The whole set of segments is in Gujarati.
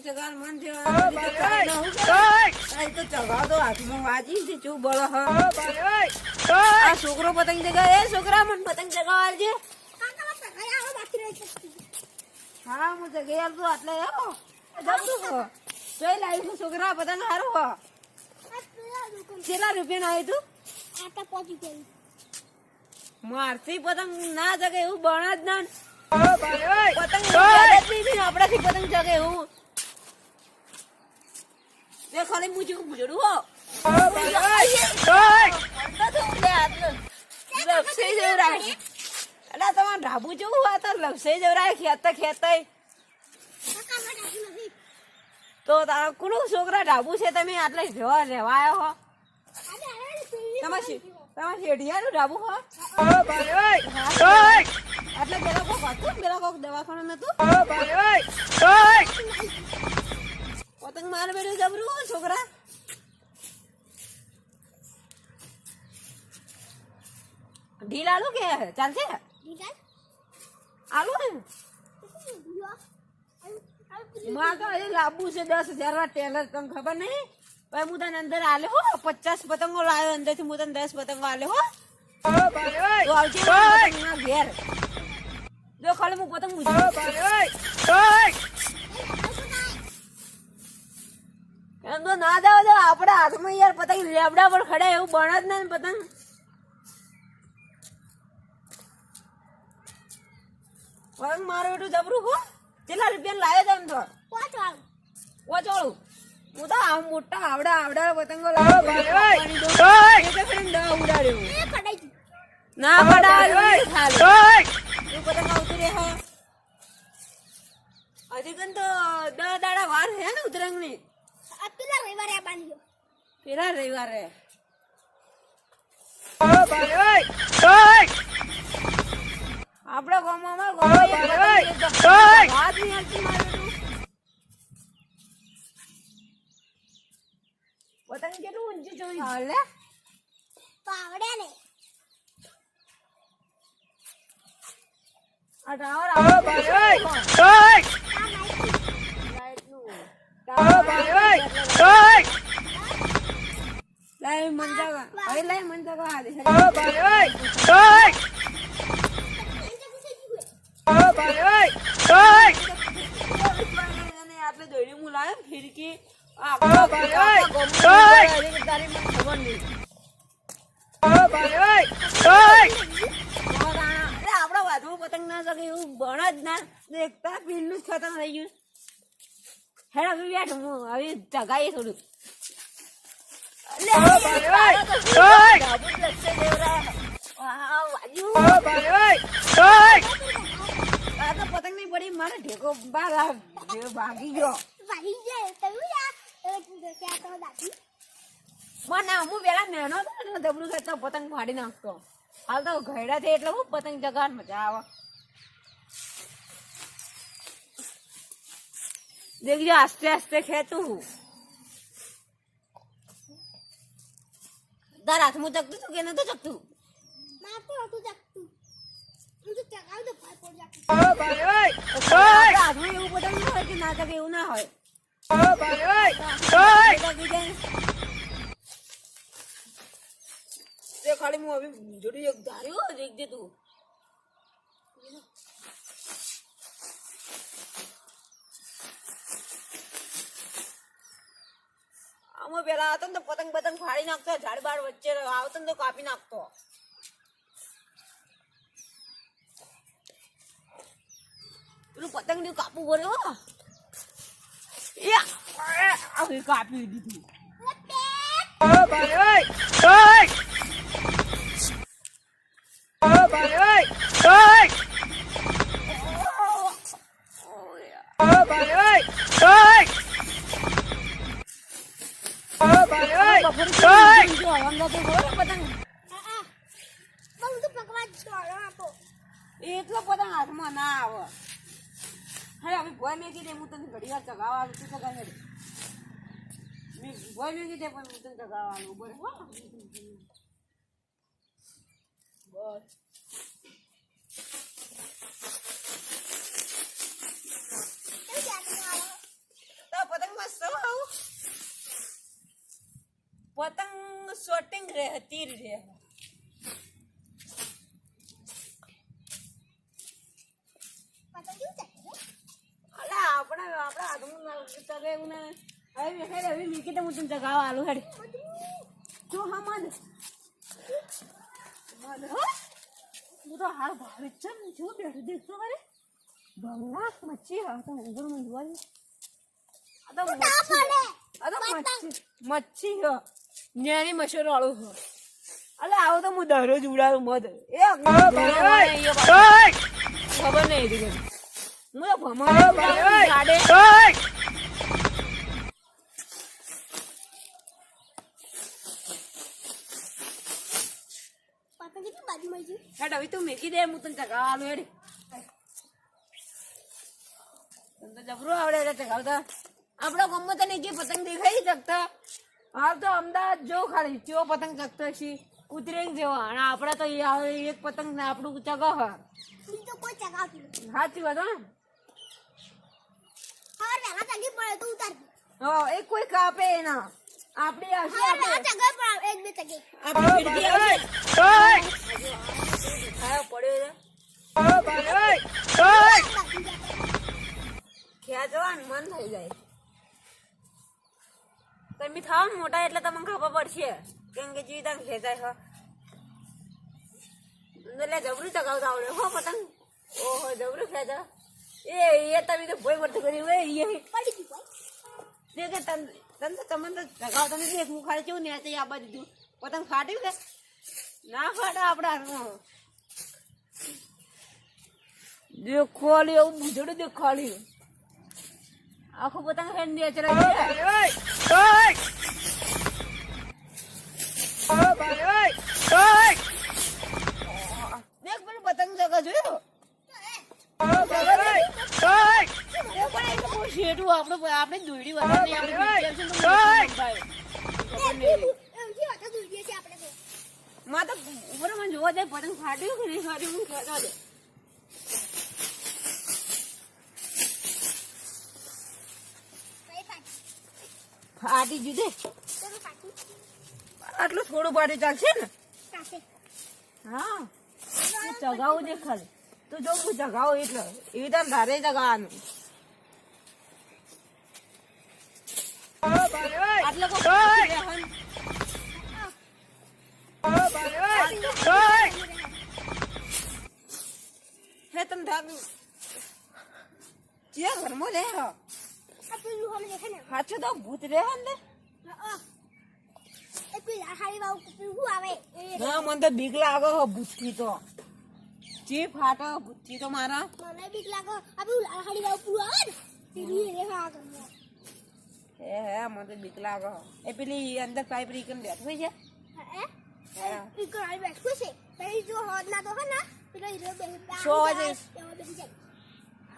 ચગાર મન થયો તો ચગાવ તો હાથમાં વાજી છે ચૂ બળો આ છોકરો પતંગ ચગાવે એ છોકરા મને પતંગ ચગાવવા હા હું જગ્યાએ આવતો આટલે જબરું જોઈ લાવીશું છોકરા પતંગ સારું હો કેટલા રૂપિયા આવ્યું તું મારથી પતંગ ના જગે એવું બણ જ ના પતંગ આપડાથી પતંગ જગે એવું ખાલી મૂજી પૂછડું હો લપસે જવરાય એટલે તમારે ઢાબુ જેવું હોય તો લપસે જવરાય ખેતા ખેતા તો તારા કોનું છોકરા ઢાબુ છે તમે આટલે જવા રહેવા આવ્યો હો તમારે શેઢિયાનું ઢાબુ હો એટલે પેલા કોક હતું પેલા કોક દવાખાના નતું પતંગ મારે બેઠું જબરું છોકરા ઢીલ આલુ કે ચાલશે આલુ ને મારે તો હજી લાવવું છે 10,000 ટેલર તને ખબર નહીં ભાઈ હું તને અંદર આલે હો 50 પતંગો લાવ્યો અંદર થી હું તને 10 પતંગો આલે હો તો આવજે પતંગના ઘેર જો ખાલી હું પતંગ એમ તો ના દાવ દો આપડા હાથમાં યાર પતંગ લેબડા પર ખડે એવું બને જ ને પતંગ પતંગ મારો એટલું જબરું હો કેટલા રૂપિયા લાવ્યો તો એમ તો પોચવાળું હું તો આમ મોટા આવડા પતંગો લાવ્યો ઉડાડ્યું ના પડાય પતંગ આવતું રે હો હજી કન તો 10 દાડા વાર છે ને ઉતરંગ ની પેલા રવિવારે આપડે ગામમાં પતંગ કેટલું ઊંચું જોઈ હાલે પાવડે ને આ ટાવર લાઈ મંજાવા અરે લાઈ મંજાવા આ દે આપણે દોડી મુ લાવે ફિરકી આપડા વાતમાં પતંગ ના શકે એવું બણ જ ના દેખતા પીલું જ ખતમ થઈ ગયું હેડ હવે બેઠ હું હવે જગાઈએ થોડું પતંગ નહીં પડી મારે ઢેકો બાર ભાગી ગયો મને હું પેલા મેનો હતો દબડું કરતા પતંગ ફાડી નાખતો હાલ તો ઘયડા છે એટલે હું પતંગ જગા મજા આવે દેખજો આસ્તે આસ્તે ખેતું તાર હાથમાં ચકતું તું કે નતું ચકતું હાથમાં એવું પતંગ ના હોય કે ના ચકે એવું ના હોય ખાલી હું હવે જોડી એક ધાર્યો દેખજે તું આમાં પેલા આવતો ને તો પતંગ ફાડી નાખતો ઝાડ બાર વચ્ચે આવતો ને તો કાપી નાખતો પેલું પતંગ ને કાપવું પડે હો કાપી દીધું એટલો પતંગ હાથમાં ના આવે હવે હવે ભોય મેં કીધે હું તને ઘડી વાર ચગાવવા આવે તું ચગાવે ભોય મેં કીધે પણ હું તને ચગાવવાનું બરાબર બસ તો શોટિંગ રહે તીર રહે અલા આપણા આગમન તગે ઉને હવે ખેર હવે મીકી તો હું તને જગાવ આલુ હેડ જો હા મદ હો હું તો હાર ભાવે છે જો બેઠો દેખતો કરે ભગવાન મચ્છી હા તો અંદર માં જોવા આ તો મચ્છી હો ન્યારી મશર વાળું હો અલે આવો તો હું દરરોજ ઉડાડું મધ એ ખબર નહીં દીધી હું તો ભમા ગાડે હેડ હવે તું મેકી દે હું તને ચગાવવાનું હેડ તને તો જબરું આવડે એટલે ચગાવતા આપણો ગમત તને જે પતંગ દેખાઈ શકતા હાલ તો અમદાવાદ જો ખાલી ચેવો પતંગ ચગતો છે ઉતરેંગ જેવો અને આપણે તો એક પતંગ ને આપણું ચગાવ બીજો કોઈ ચગાવતું સાચી વાત હવે વેલા ચગી પડે તો ઉતાર હા એ કોઈ કાપે ના આપણી આવશે વેલા ચગે પણ એક બે ચગે આપણી ખિડકી આવશે ખાયો પડ્યો ખેંચવાનું મન થઈ જાય તમે થાવ ને મોટા એટલે તમને ખબર પડશે કેમ કે જીવતા ખેંચાય એટલે જબરું ચગાવતા આવડે હો પતંગ ઓહો જબરું ખેંચા એ તમે તો ભોય વર્ત કરી હોય પડી ગઈ ભાઈ કે તમે તો ચગાવતા નથી એક મુખાડે કેવું ને આ બાજુ દીધું પતંગ ફાટ્યું કે ના ફાટે આપડા દેખોલી એવું બુજડું દેખોલી આખું પતંગ હેડ નેચરા દેખ પેલું પતંગ જગા જોયો શેઠું આપણે દોડી માં તો ઉપર મને જોવા જાય પતંગ ફાટ્યું કે નહીં ફાટ્યું હું કહેતો દે ફાટી જુદે આટલું થોડું પાડી ચાલશે ને હા ચગાવું દે ખાલી તું જો હું ચગાવું એટલે એવી રીતે ધારે ચગાવવાનું આટલો હે તમે ધાગ જે ઘરમાં લે હાચું તો ભૂત રહે અંદર ના મને તો બીક લાગે હો ભૂતથી તો ચી ફાટો ભૂતથી તો મારા મને બીક લાગે આપણે હાડી વાવ પૂરું આવે ને તીરી રે આગળ હે મને તો બીક લાગે એ પેલી અંદર પાઇપ રીકન બેઠો છે હે ઈકો આવી બેઠો છે તઈ જો હોદ ના તો હે ને પેલો હીરો બે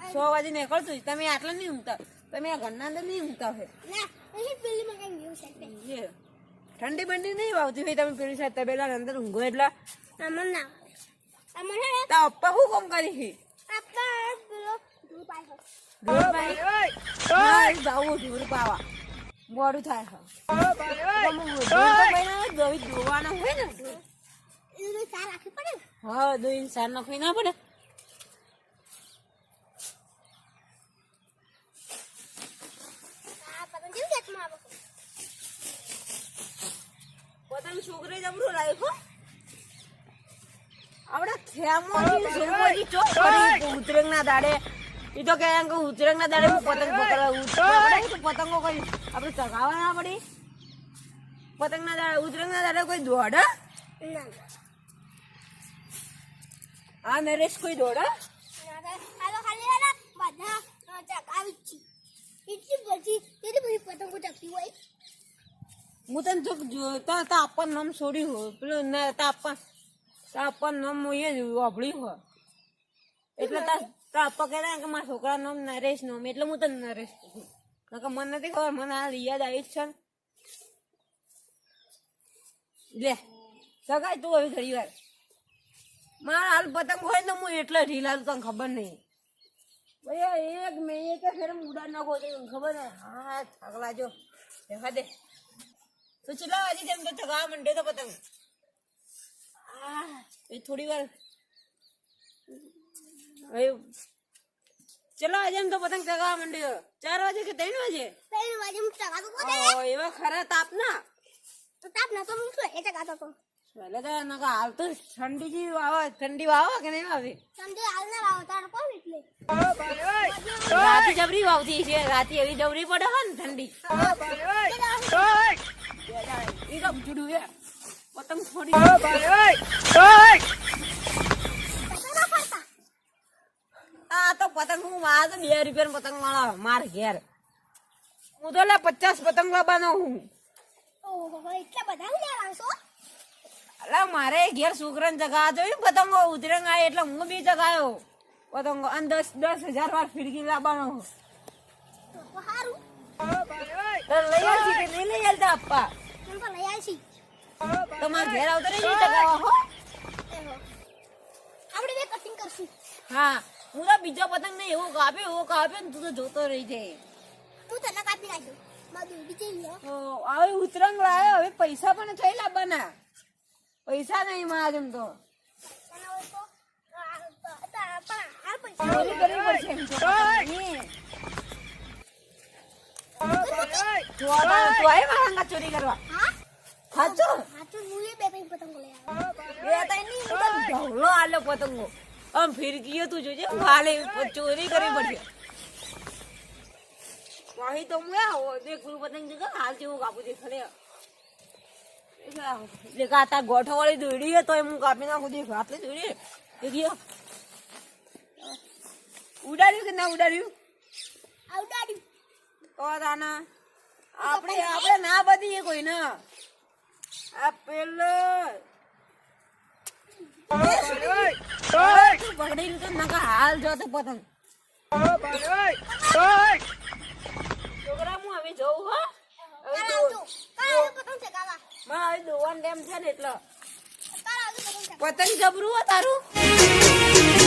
100 વાગે નીકળતું તમે આટલા નહીં ઊંઘતા તમે આ ઘરના અંદર નહીં ઊંઘતા હોય ના અહીં પેલી માં કઈ ગયું છે ઠંડી બંડી નહીં વાવતી હોય તમે પેલી સાથે તબેલા અંદર ઊંઘો એટલે અમન ના અમન હે તા અપ્પા શું કામ કરી છે આપા પેલો ધૂળ પાઈ જાવું ધૂર પાવા મોડું થાય દોવાના હોય ને એ સાર રાખી પડે હા દો ઇન્સાન નાખવી ના પડે પોતાનું છોકરી જબરું લાવ્યું આવડે ખેમોજી ચોક કરી ઉતરેંગ ના દાડે એ તો કે ઉતરેંગ ના દાડે પતંગ પકડવા પતંગો કોઈ આપણે ચગાવવા ના પડી પતંગ ના દાડે ઉતરેંગ ના દાડે કોઈ દોડે હા નરેશ કોઈ દોડે હું તને તાપવાનું નામ છોડ્યું હોય પેલું તાપવાનું નામ એ વાપર્યું હોય એટલે તાપા કહેતા કે મારા છોકરા નામ નરેશ નામ એટલે હું તને નરેશ કહું મને નથી ખબર મને આ યાદ આવી જ છે લે સગાઈ તું હવે ઘણી વાર મારા હાલ પતંગ હોય ને હું એટલે ઢીલા તને ખબર નહીં ભાઈ એક મેં એક ફેર ઉડાડ નાખો ખબર ને હા થાકલા જો દેખા દે તો ચલો આજે તેમ તો ચગાવા માંડ્યો તો પતંગ એ થોડી વાર હવે ચલો આજે એમ તો પતંગ ચગાવા માંડ્યો 4 વાગે કે 3 વાગે 3 વાગે હું ચગાતો તો એવા ખરા તાપ ના તો તાપ ના તો હું શું એ ચગાતો તો પહેલા તો નકા હાલ તો ઠંડી જેવી આવે ઠંડી વાવે કે નહીં આવે સમજે હાલ ના આવો તાર કોણ એટલે રાતે જબરી વાવતી છે રાતે એવી જબરી પડે હે ને ઠંડી ઈ તો જુડું હે પતંગ છોડી આ તો પતંગ હું મારા તો 2 રૂપિયા પતંગ મળે માર ઘેર હું તો લે 50 પતંગ લાવવાનો હું ઓહો એટલા બધા હું લેવા આવશો અલા મારે ઘેર છોકરાને જગા જોઈ પતંગો ઉતરંગ આવે એટલે હું બી જગાયો પતંગો અને 10,000 વાર ફિરકી લાવવાનો તો હારું તો લઈ આવશી કે નહીં લઈ આવતા આપા હું તો લઈ આવશી તમારા ઘેર આવતો રહી જગાવા હો આપણે બે કટિંગ કરશું હા હું તો બીજો પતંગ ને એવો કાપ્યો ને તું તો જોતો રહી જાય હું તને કાપી નાખ્યો મારું બીજે લ્યો હવે ઉતરંગ લાવ્યો હવે પૈસા પણ થઈ લાવવાના પૈસા નહીં મારા જેમ તો તને હોય તો પણ હાલ પૈસા ચોરી કરવી પડશે એમ તો તું આય મારા હંગાત ચોરી કરવા હા સાચો હાચું હું એ બે ત્રણ પતંગો લઈ આવ્યો બે તઈ નહીં હું તો ઢવલો આલો પતંગો આમ ફિરકીઓ તું જોજે હાલે ચોરી કરવી પડશે વહી તો હું આવો દેખ ગુરુ પતંગ જગા હાલ જેવું કાપું દેખ લે દેખ આ તાર ગોઠો વાળી દોડી હે તો હું કાપી નાખું દેખ આટલી દોડી દેખીએ ઉડાડ્યું કે ના ઉડાડ્યું આવડાડ્યું તો તાના આપણે ના બધીએ કોઈ ના આ પેલો પકડી તો નકા હાલ જો તો પતંગ છોકરા હું હવે જવું હો હવે પતંગ ચગાવા મારે દોવાન ડેમ છે ને એટલે તારા આવજો પતંગ પતંગ જબરું હો તારું